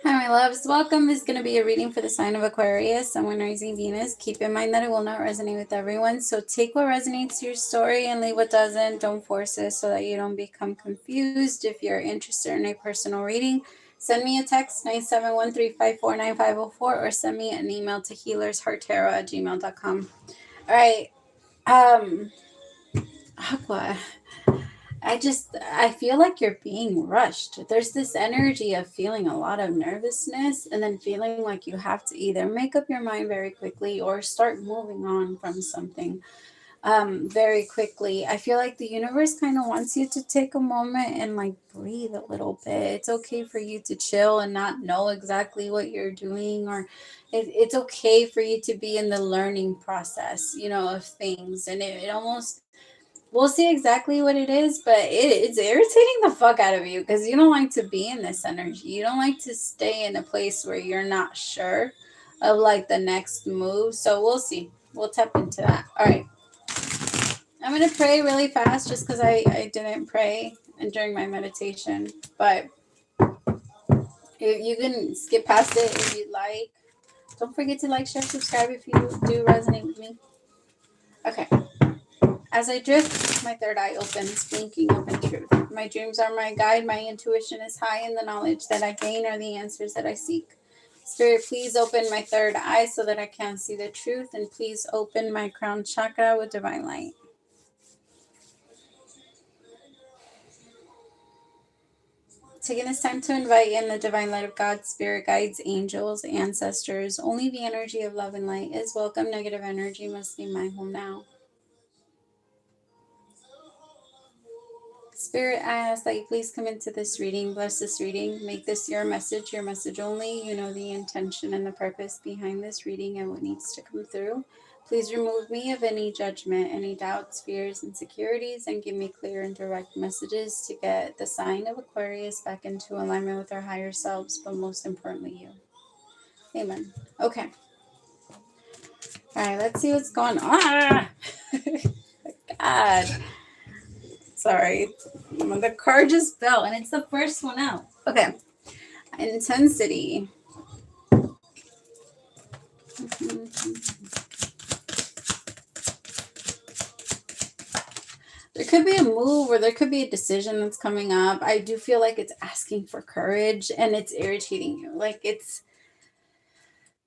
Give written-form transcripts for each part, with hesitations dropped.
Hi, my loves. Welcome. This is going to be a reading for the sign of Aquarius, Sun, Moon, Rising, Venus. Keep in mind that it will not resonate with everyone. So take what resonates to your story and leave what doesn't. Don't force it so that you don't become confused. If you're interested in a personal reading, send me a text 971-354-9504 or send me an email to HealersHeartTarot@gmail.com. All right. Aqua. I feel like you're being rushed. There's this energy of feeling a lot of nervousness and then feeling like you have to either make up your mind very quickly or start moving on from something very quickly. I feel like the universe kind of wants you to take a moment and like breathe a little bit. It's okay for you to chill and not know exactly what you're doing, or it's okay for you to be in the learning process, of things. And it almost, we'll see exactly what it is, but it's irritating the fuck out of you because you don't like to be in this energy. You don't like to stay in a place where you're not sure of like the next move. So we'll see. We'll tap into that. All right. I'm going to pray really fast just because I didn't pray and during my meditation. But you can skip past it if you'd like. Don't forget to like, share, subscribe if you do resonate with me. Okay. As I drift, my third eye opens, blinking open truth. My dreams are my guide, my intuition is high, and the knowledge that I gain are the answers that I seek. Spirit, please open my third eye so that I can see the truth, and please open my crown chakra with divine light. Taking this time to invite in the divine light of God, spirit guides, angels, ancestors. Only the energy of love and light is welcome. Negative energy must leave my home now. Spirit, I ask that you please come into this reading, bless this reading, make this your message only. You know the intention and the purpose behind this reading and what needs to come through. Please remove me of any judgment, any doubts, fears, insecurities, and give me clear and direct messages to get the sign of Aquarius back into alignment with our higher selves, but most importantly, you. Amen. Okay. All right, let's see what's going on. God. Sorry. The card just fell, and it's the first one out. Okay. Intensity. There could be a move or there could be a decision that's coming up. I do feel like it's asking for courage and it's irritating you. Like it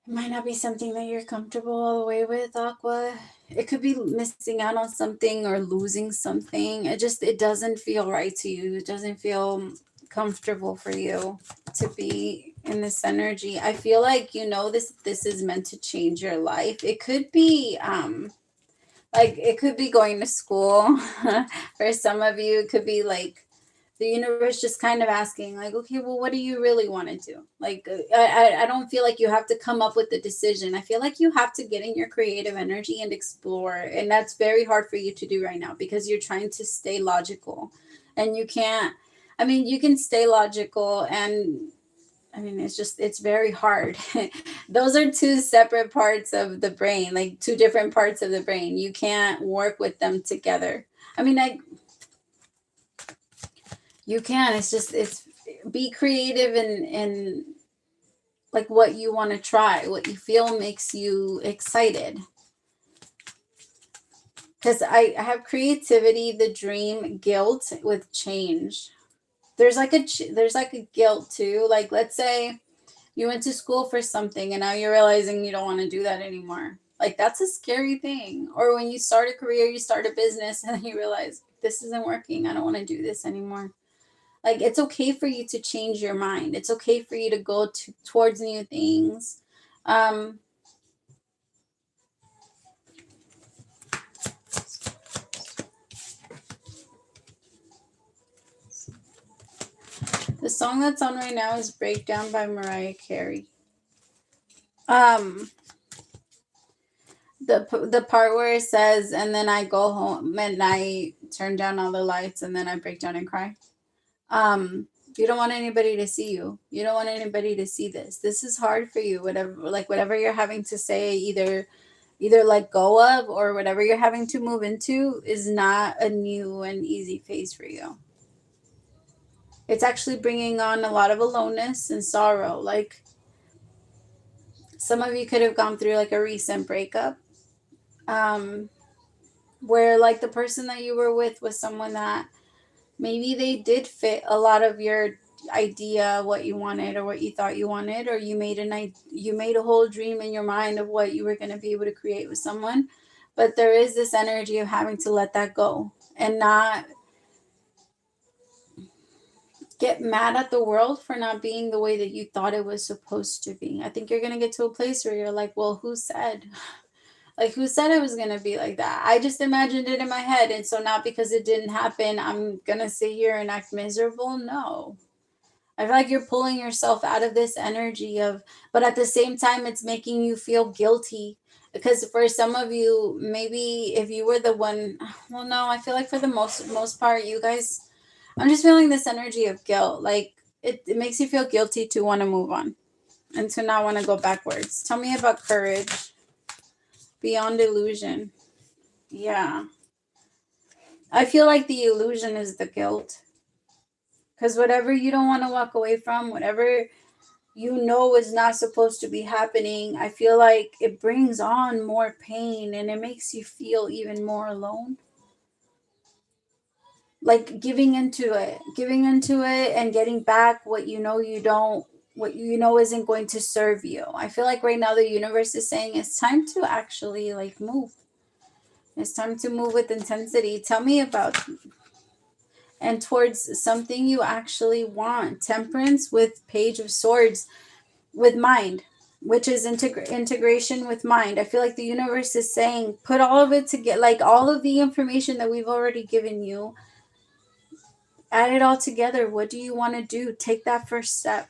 might not be something that you're comfortable all the way with, Aqua. It could be missing out on something or losing something. It doesn't feel right to you. It doesn't feel comfortable for you to be in this energy. I feel like this is meant to change your life. It could be like it could be going to school. For some of you, it could be like the universe just kind of asking like, okay, well, what do you really want to do? Like I don't feel like you have to come up with a decision. I feel like you have to get in your creative energy and explore, and that's very hard for you to do right now because you're trying to stay logical and you can't. I mean, you can stay logical and it's very hard. Those are two separate parts of the brain, like two different parts of the brain. You can't work with them together. You can. It's be creative and like what you want to try, what you feel makes you excited. Because I have creativity, the dream, guilt with change. There's like a guilt too. Like let's say you went to school for something and now you're realizing you don't want to do that anymore. Like that's a scary thing. Or when you start a career, you start a business and you realize this isn't working. I don't want to do this anymore. Like it's okay for you to change your mind. It's okay for you to go towards new things. The song that's on right now is Breakdown by Mariah Carey. The part where it says, and then I go home and I turn down all the lights and then I break down and cry. You don't want anybody to see you. You don't want anybody to see this. This is hard for you. Whatever you're having to say, either let go of, or whatever you're having to move into is not a new and easy phase for you. It's actually bringing on a lot of aloneness and sorrow. Like, some of you could have gone through like a recent breakup, where like the person that you were with was someone that maybe they did fit a lot of your idea, what you wanted or what you thought you wanted, or you made a whole dream in your mind of what you were going to be able to create with someone. But there is this energy of having to let that go and not get mad at the world for not being the way that you thought it was supposed to be. I think you're going to get to a place where you're like, well, who said? Like, who said it was going to be like that? I just imagined it in my head. And so, not because it didn't happen, I'm going to sit here and act miserable. No. I feel like you're pulling yourself out of this energy of, but at the same time, it's making you feel guilty. Because for some of you, maybe if you were the one, well, no, I feel like for the most part, you guys, I'm just feeling this energy of guilt. Like, it makes you feel guilty to want to move on and to not want to go backwards. Tell me about courage. Beyond illusion. Yeah. I feel like the illusion is the guilt. Because whatever you don't want to walk away from, whatever you know is not supposed to be happening, I feel like it brings on more pain and it makes you feel even more alone. Like giving into it and getting back what you know isn't going to serve you. I feel like right now the universe is saying it's time to actually like move. It's time to move with intensity. Tell me about and towards something you actually want. Temperance with Page of Swords with mind, which is integration with mind. I feel like the universe is saying put all of it together, like all of the information that we've already given you, add it all together. What do you want to do? Take that first step.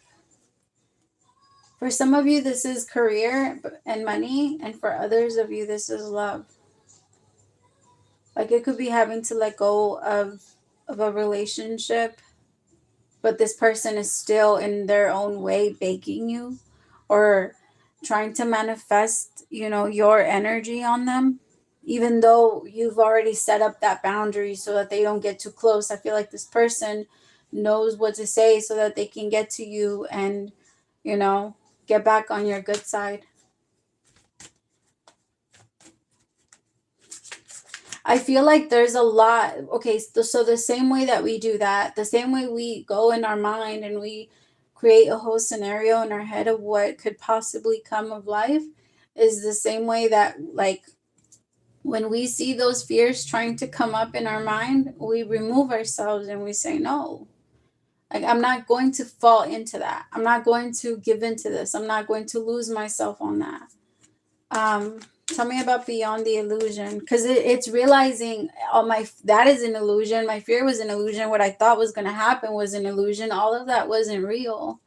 For some of you, this is career and money, and for others of you, this is love. Like, it could be having to let go of a relationship, but this person is still in their own way begging you or trying to manifest, your energy on them, even though you've already set up that boundary so that they don't get too close. I feel like this person knows what to say so that they can get to you and, get back on your good side. I feel like there's a lot. Okay, so the same way that we do that, the same way we go in our mind and we create a whole scenario in our head of what could possibly come of life, is the same way that, like, when we see those fears trying to come up in our mind, we remove ourselves and we say, no, like, I'm not going to fall into that. I'm not going to give into this. I'm not going to lose myself on that. Tell me about beyond the illusion, because it's realizing that is an illusion. My fear was an illusion. What I thought was going to happen was an illusion. All of that wasn't real.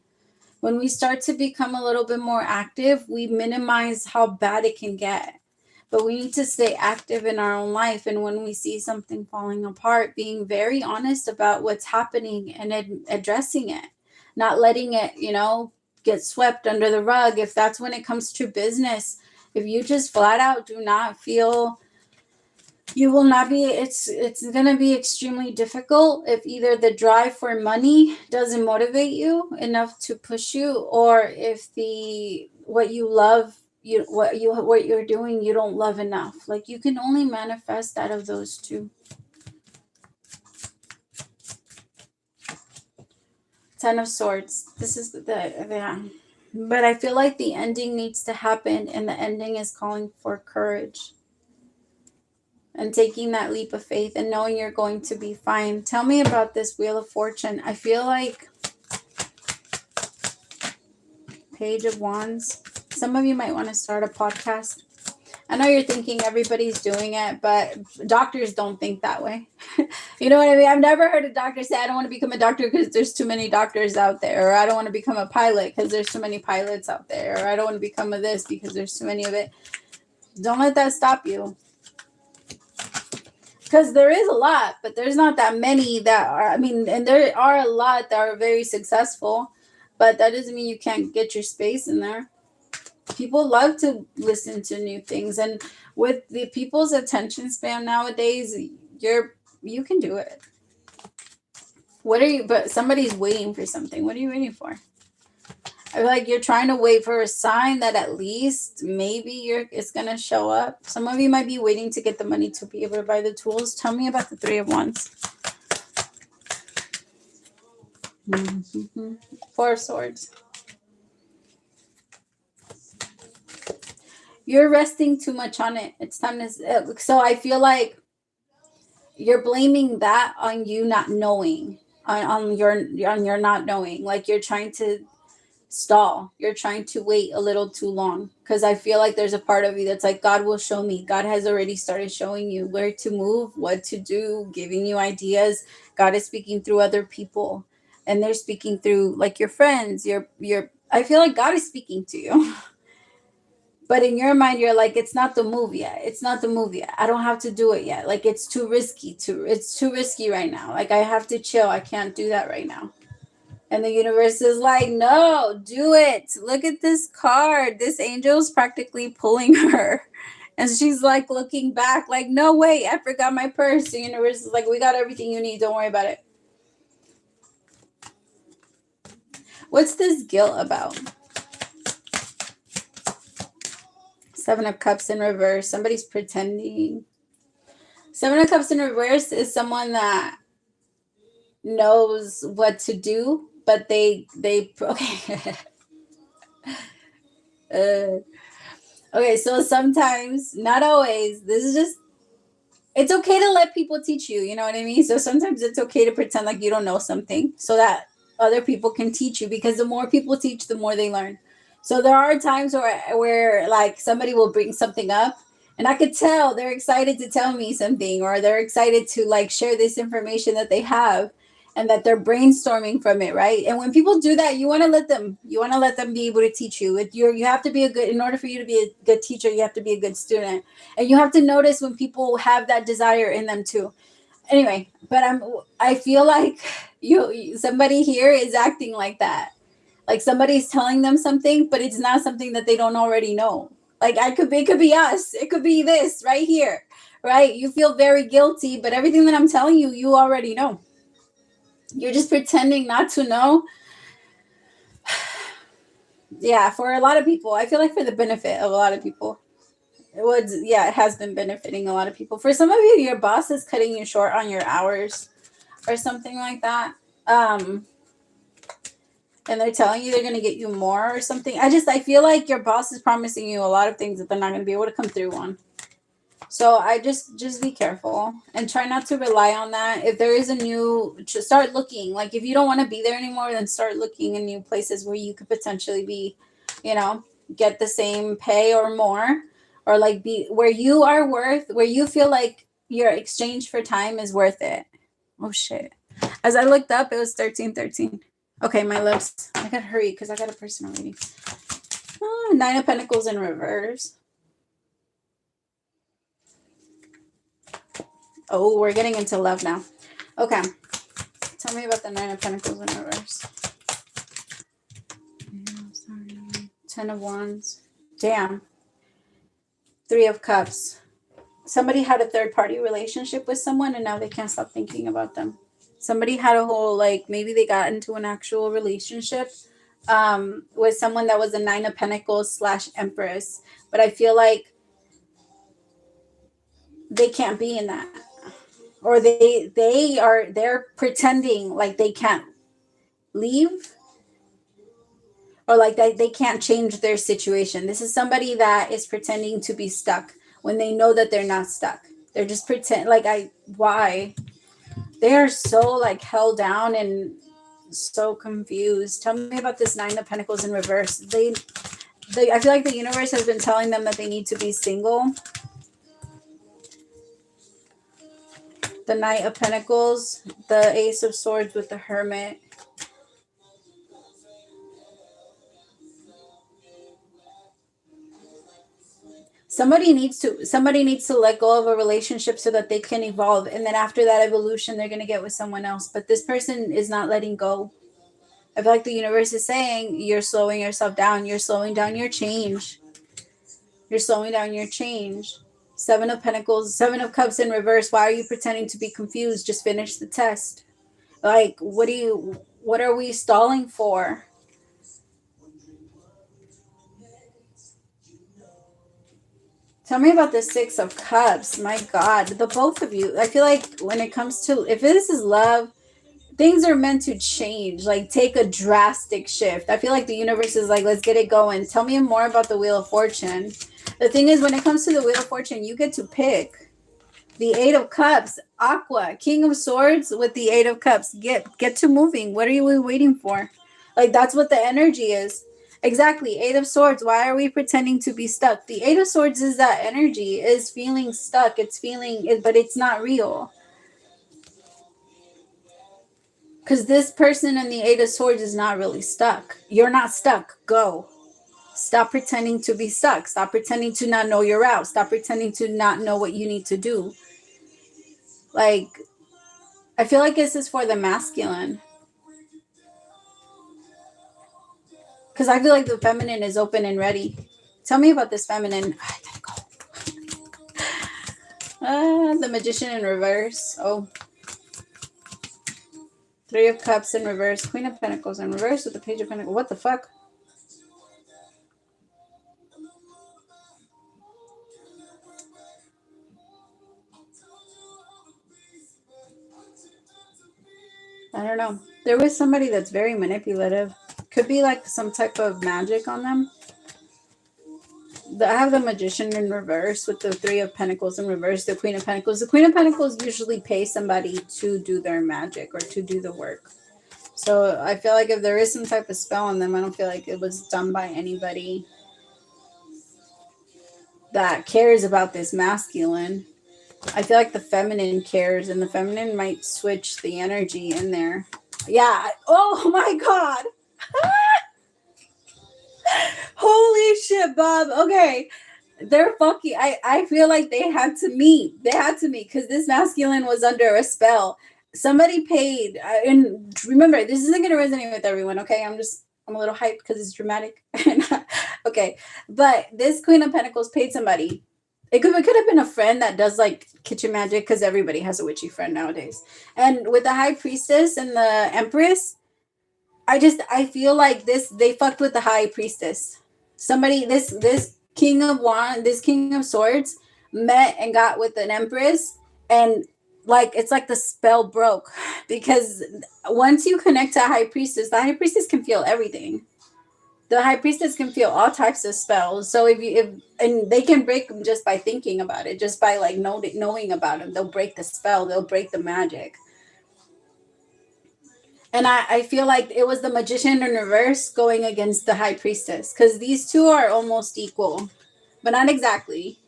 When we start to become a little bit more active, we minimize how bad it can get. But we need to stay active in our own life. And when we see something falling apart, being very honest about what's happening and addressing it, not letting it, get swept under the rug. If that's when it comes to business, if you just flat out do not feel, you will not be, it's going to be extremely difficult if either the drive for money doesn't motivate you enough to push you, or if what you love, what you're doing, you don't love enough. Like, you can only manifest out of those two. Ten of Swords. This is but I feel like the ending needs to happen, and the ending is calling for courage and taking that leap of faith and knowing you're going to be fine. Tell me about this Wheel of Fortune. I feel like Page of Wands. Some of you might want to start a podcast. I know you're thinking everybody's doing it, but doctors don't think that way. You know what I mean? I've never heard a doctor say, I don't want to become a doctor because there's too many doctors out there. Or I don't want to become a pilot because there's too many pilots out there. Or I don't want to become a this because there's too many of it. Don't let that stop you. Because there is a lot, but there's not that many that are, and there are a lot that are very successful, but that doesn't mean you can't get your space in there. People love to listen to new things, and with the people's attention span nowadays, you can do it. What are you, but somebody's waiting for something. What are you waiting for? I feel like you're trying to wait for a sign that at least maybe it's going to show up. Some of you might be waiting to get the money to be able to buy the tools. Tell me about the Three of Wands. Four of Swords. You're resting too much on it. It's time to, so I feel like you're blaming that on you not knowing, on your not knowing. Like you're trying to stall. You're trying to wait a little too long, because I feel like there's a part of you that's like, God will show me. God has already started showing you where to move, what to do, giving you ideas. God is speaking through other people, and they're speaking through like your friends, your I feel like God is speaking to you. But in your mind, you're like, it's not the move yet. It's not the move yet. I don't have to do it yet. Like, it's too risky. It's too risky right now. Like, I have to chill. I can't do that right now. And the universe is like, no, do it. Look at this card. This angel's practically pulling her. And she's like looking back, like, no, wait, I forgot my purse. The universe is like, we got everything you need. Don't worry about it. What's this guilt about? Seven of Cups in reverse. Somebody's pretending. Seven of Cups in reverse is someone that knows what to do, but they okay. Okay, so sometimes, not always, this is just, it's okay to let people teach you, you know what I mean? So sometimes it's okay to pretend like you don't know something so that other people can teach you, because the more people teach, the more they learn. So there are times where like somebody will bring something up and I could tell they're excited to tell me something, or they're excited to like share this information that they have and that they're brainstorming from it, right? And when people do that, you want to let them be able to teach you. You have to be in order for you to be a good teacher, you have to be a good student. And you have to notice when people have that desire in them too. Anyway, but I feel like somebody here is acting like that. Like somebody's telling them something, but it's not something that they don't already know. Like it could be us. It could be this right here, right? You feel very guilty, but everything that I'm telling you, you already know. You're just pretending not to know. Yeah, for a lot of people, I feel like for the benefit of a lot of people, it has been benefiting a lot of people. For some of you, your boss is cutting you short on your hours or something like that. And they're telling you they're going to get you more or something. I feel like your boss is promising you a lot of things that they're not going to be able to come through on. So I just be careful and try not to rely on that. If there is start looking. Like if you don't want to be there anymore, then start looking in new places where you could potentially be, get the same pay or more, or like be where you feel like your exchange for time is worth it. Oh shit. As I looked up, it was 1313. Okay, my lips. I gotta hurry because I got a personal reading. Nine of Pentacles in reverse. Oh, we're getting into love now. Okay. Tell me about the Nine of Pentacles in reverse. Ten of Wands. Damn. Three of Cups. Somebody had a third-party relationship with someone and now they can't stop thinking about them. Somebody had a whole, maybe they got into an actual relationship with someone that was a Nine of Pentacles / Empress. But I feel like they can't be in that. Or they're pretending like they can't leave. Or like they can't change their situation. This is somebody that is pretending to be stuck when they know that they're not stuck. They're just why? They are so held down and so confused. Tell me about this Nine of Pentacles in reverse. I feel like the universe has been telling them that they need to be single. The Knight of Pentacles, the Ace of Swords with the Hermit. Somebody needs to let go of a relationship so that they can evolve. And then after that evolution, they're going to get with someone else. But this person is not letting go. I feel like the universe is saying you're slowing yourself down. You're slowing down your change. You're slowing down your change. Seven of Pentacles, Seven of Cups in reverse. Why are you pretending to be confused? Just finish the test. Like, what are we stalling for? Tell me about the Six of Cups. My God, the both of you. I feel like when it comes to, if this is love, things are meant to change, like take a drastic shift. I feel like the universe is like, let's get it going. Tell me more about the Wheel of Fortune. The thing is, when it comes to the Wheel of Fortune, you get to pick. The Eight of Cups, Aqua, King of Swords with the Eight of Cups. Get to moving. What are you waiting for? Like, that's what the energy is. Exactly. Eight of Swords. Why are we pretending to be stuck? The Eight of Swords is that energy, is feeling stuck. It's feeling it, but it's not real. Because this person in the Eight of Swords is not really stuck. You're not stuck. Go. Stop pretending to be stuck. Stop pretending to not know your route. Stop pretending to not know what you need to do. Like, I feel like this is for the masculine. Because I feel like the feminine is open and ready. Tell me about this feminine. I gotta go. The Magician in reverse. Oh. Three of Cups in reverse. Queen of Pentacles in reverse with the Page of Pentacles. What the fuck? I don't know. There was somebody that's very manipulative. Could be like some type of magic on them. I have the Magician in reverse with the Three of Pentacles in reverse, the Queen of Pentacles. The Queen of Pentacles usually pays somebody to do their magic or to do the work. So I feel like if there is some type of spell on them, I don't feel like it was done by anybody that cares about this masculine. I feel like the feminine cares, and the feminine might switch the energy in there. Yeah. Oh my God. Holy shit, Bob. Okay. They're fucking, I feel like they had to meet. They had to meet because this masculine was under a spell. Somebody paid. And remember, this isn't going to resonate with everyone, okay? I'm a little hyped because it's dramatic. Okay. But this Queen of Pentacles paid somebody. It could have been a friend that does like kitchen magic, because everybody has a witchy friend nowadays. And with the High Priestess and the Empress, I feel like they fucked with the High Priestess. Somebody, this King of Wands, this King of Swords met and got with an Empress, and like it's like the spell broke, because once you connect to a High Priestess, the High Priestess can feel everything. The High Priestess can feel all types of spells. So and they can break them just by thinking about it, just by like knowing about them. They'll break the spell. They'll break the magic. And I feel like it was the Magician in reverse going against the High Priestess, because these two are almost equal, but not exactly.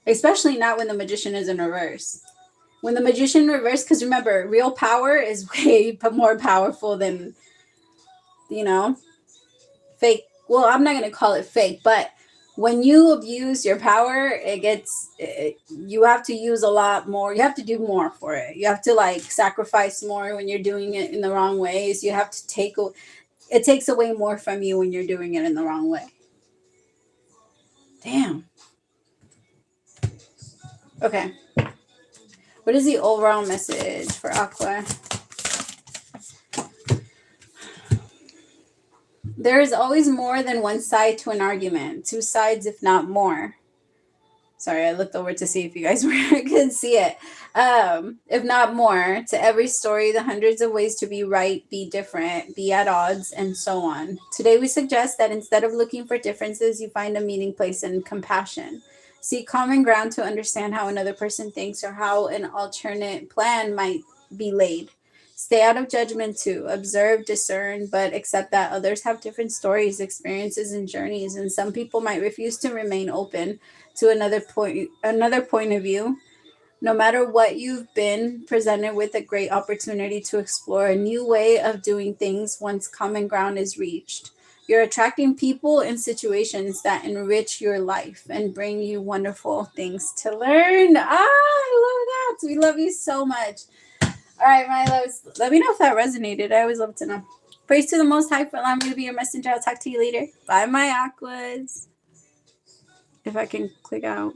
Especially not when the Magician is in reverse. When the Magician in reverse, because remember, real power is way more powerful than, fake. Well, I'm not going to call it fake, but when you abuse your power, you have to use a lot more. You have to do more for it. You have to like sacrifice more when you're doing it in the wrong ways. You have to it takes away more from you when you're doing it in the wrong way. Damn. Okay. What is the overall message for Aqua? There is always more than one side to an argument. Two sides, if not more. Sorry, I looked over to see if you guys could see it. If not more, to every story, the hundreds of ways to be right, be different, be at odds, and so on. Today, we suggest that instead of looking for differences, you find a meeting place in compassion. Seek common ground to understand how another person thinks or how an alternate plan might be laid. Stay out of judgment too. Observe, discern, but accept that others have different stories, experiences, and journeys, and some people might refuse to remain open to another point of view. No matter what, you've been presented with a great opportunity to explore a new way of doing things once common ground is reached. You're attracting people and situations that enrich your life and bring you wonderful things to learn. I love that. We love you so much. All right, my loves, let me know if that resonated. I always love to know. Praise to the Most High for allowing me to be your messenger. I'll talk to you later. Bye, my Aquas. If I can click out.